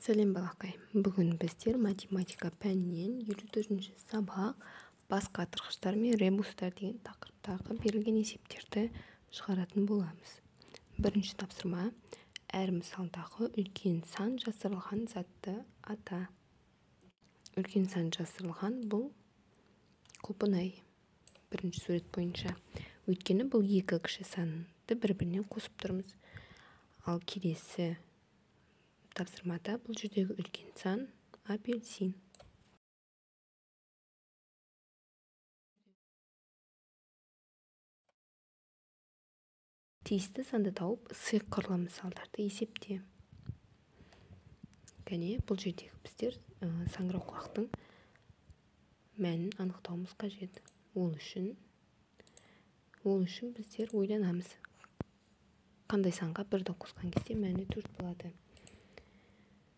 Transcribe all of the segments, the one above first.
Сәлем балақай. Бүгін біздер математика пәнінен 54-ші сабақ басқа атырғыштар мен ребустар деген тақырыптағы берілген есептерді шығаратын боламыз. Бірінші тапсырма: әр мысалдағы үлкен сан жасырылған затты ата. Үлкен сан жасырылған бұл құлпынай. Бірінші сурет бойынша. Өйткені бұл екі кіші санды бір-бірінен қосып тұрмыз. Ал келесі тапсырмада бұл жердегі үлкен сан апельсин. Тиісті санды тауып сиқырлы мысалдарды есепте. Кәне бұл жердегі біздер саңырауқұлақтың мәнін анықтауымыз қажет. Ол үшін біздер ойланамыз. Қандай санға бірді қосқан кезде мәні 4 болады.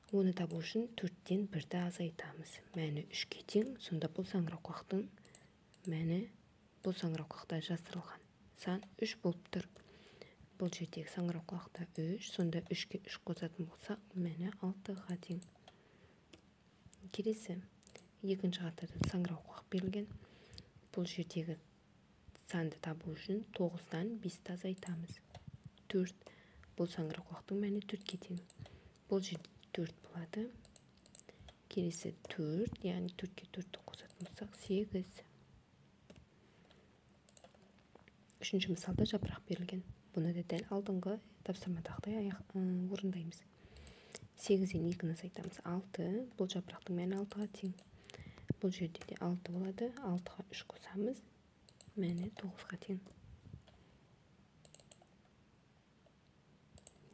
Оны табу үшін 4-тен 1-ді азайтамыз. Мәні 3-ке тең, сонда бұл саңырауқұлақтың мәні бұл саңырауқұлақта жасырылған сан 3 болып тұр. Бұл жердегі саңырауқұлақта 3, сонда 3-ке 3 қосатын болсақ, мәні 6-ға тең. Келесі, екінші қатарда саңырауқұлақ берілген. Бұл жердегі санды табу үшін 9-дан 5-ті азайтамыз. 4. Бұл саңырауқұлақтың мәні 4-ке тең. Бұл жерде 4 болады. Келесі 4, яғни 4-ке 4-ті қосатын болсақ 8. Үшінші мысалда жапырақ берілген. Бұны да дәл алдыңғы тапсырмадағыдай орындаймыз. 8-ден 2-ні азайтамыз 6. Бұл жапырақтың мәні 6-ға тең. Бұл жерде де 6 болады. 6-ға 3 қосамыз. Мәні 9-ға тең.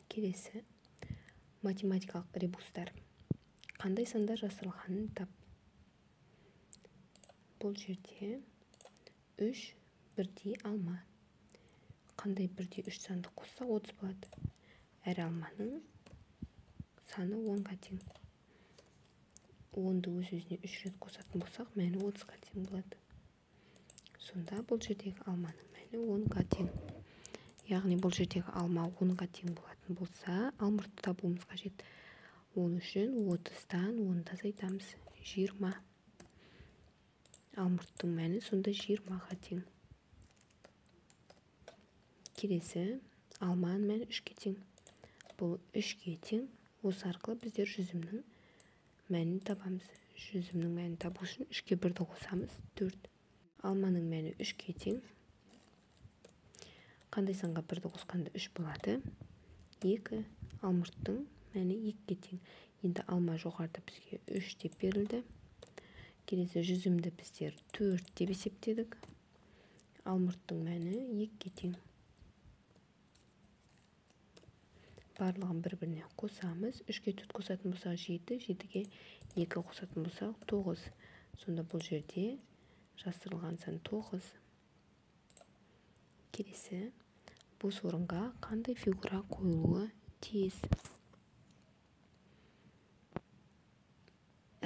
Келесі математикалық ребустар. Қандай сандар жасырылғанын тап. Бұл жерде 3 бірдей алма. Қандай бірдей 3 санды қосса 30 болады. Әр алманың саны 10-ға тең. 10-ды өз-өзіне 3 рет қосатын болсақ, мәні 30-ға тең болады. Сонда бұл жердегі алманың мәні 10-ға тең. Яғни бұл жердегі алма 10-ға тең болатын болса, алмұртты табуымыз қажет. Ол үшін 30-дан 10-ды азайтамыз. 20. Алмұрттың мәні сонда 20-ға тең. Келесі, алманың мәні 3-ке тең. Бұл 3-ке тең. Осы арқылы біздер жүзімнің мәнін табамыз. Жүзімнің мәнін табу үшін 3-ке 1-ді қосамыз. 4. Алманың мәні 3-ке тең. Қандай санға 1-ді қосқанда 3 болады? 2. Алмұрттың мәні 2-ке тең. Енді алма жоғарыда бізге 3 деп берілді. Келесі жүзімді біздер 4 деп есептедік. Алмұрттың мәні 2-ке тең. Барлығын бір-біріне қосамыз. 3-ке 4 қосатын болсақ 7, 7-ге 2 қосатын болсақ 9. Сонда бұл жерде жасырылған сан 9. Келесі, бос орынға қандай фигура қойылуы тиіс?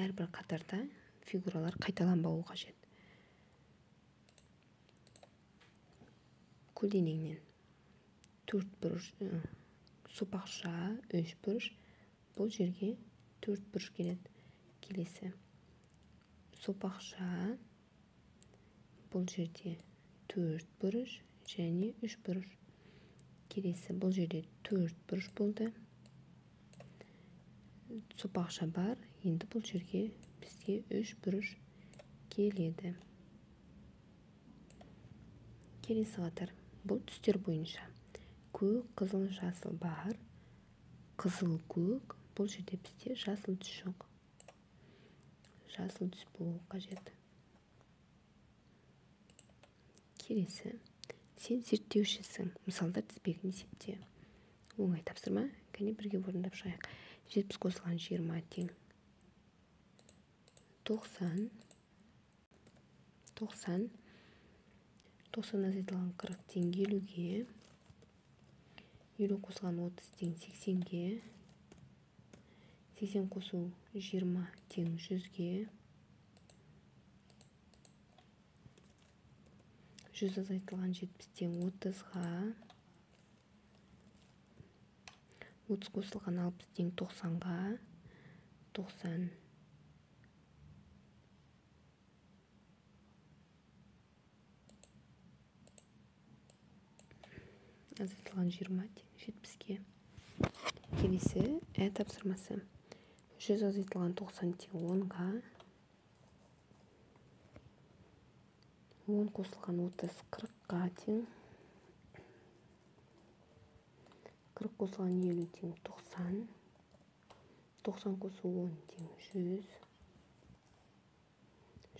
Әрбір қатарда фигуралар қайталанбауы қажет. Көлденеңнен 4 бұрыш, сопақша 3 бұрыш, бұл жерге 4 бұрыш келеді. Келесі, сопақша, бұл жерде 4 бұрыш және 3 бұрыш. Келесі, бұл жерде 4 бұрыш болды. Сопақша бар, енді бұл жерге бізге 3 бұрыш келеді. Келесі қатар, бұл түстер бойынша. Көк, қызыл, жасыл бар. Қызыл, көк, бұл жерде бізде жасыл түс жоқ. Жасыл түс болу қажет. Келесі, сен зерттеушісің. Мысалдар тізбегін есепте. Оңай тапсырма, кәне бірге орындап шығайық. 70 қосылған 20 тең. 90. 90 азайтылған 40 тең 50-ге. 50 қосылған 30 тең 80-ге. 80 қосу 20 тең 100-ге. 100 азайтылған 70 тең 30-ға. 30 қосылған 60 тең 90-ға. 90. Азайтылған 20 тең 70-ге. Келесі тапсырмасы. 100 азайтылған 90 тең 10-ға. 10 қосылған 30 40-ға тең. 40 қосылған 50 тең 90. 90 қосу 10 тең 100.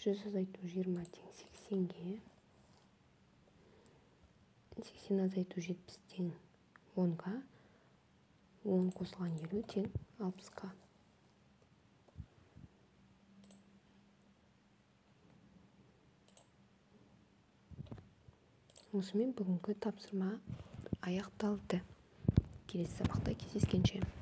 100 азайту 20 тең 80-ге. 80 азайту 70 тең 10-ға. 10 қосылған 50 тең 60-ға. Осымен бүгінгі тапсырма аяқталды. Келесі сабақта кездескенше.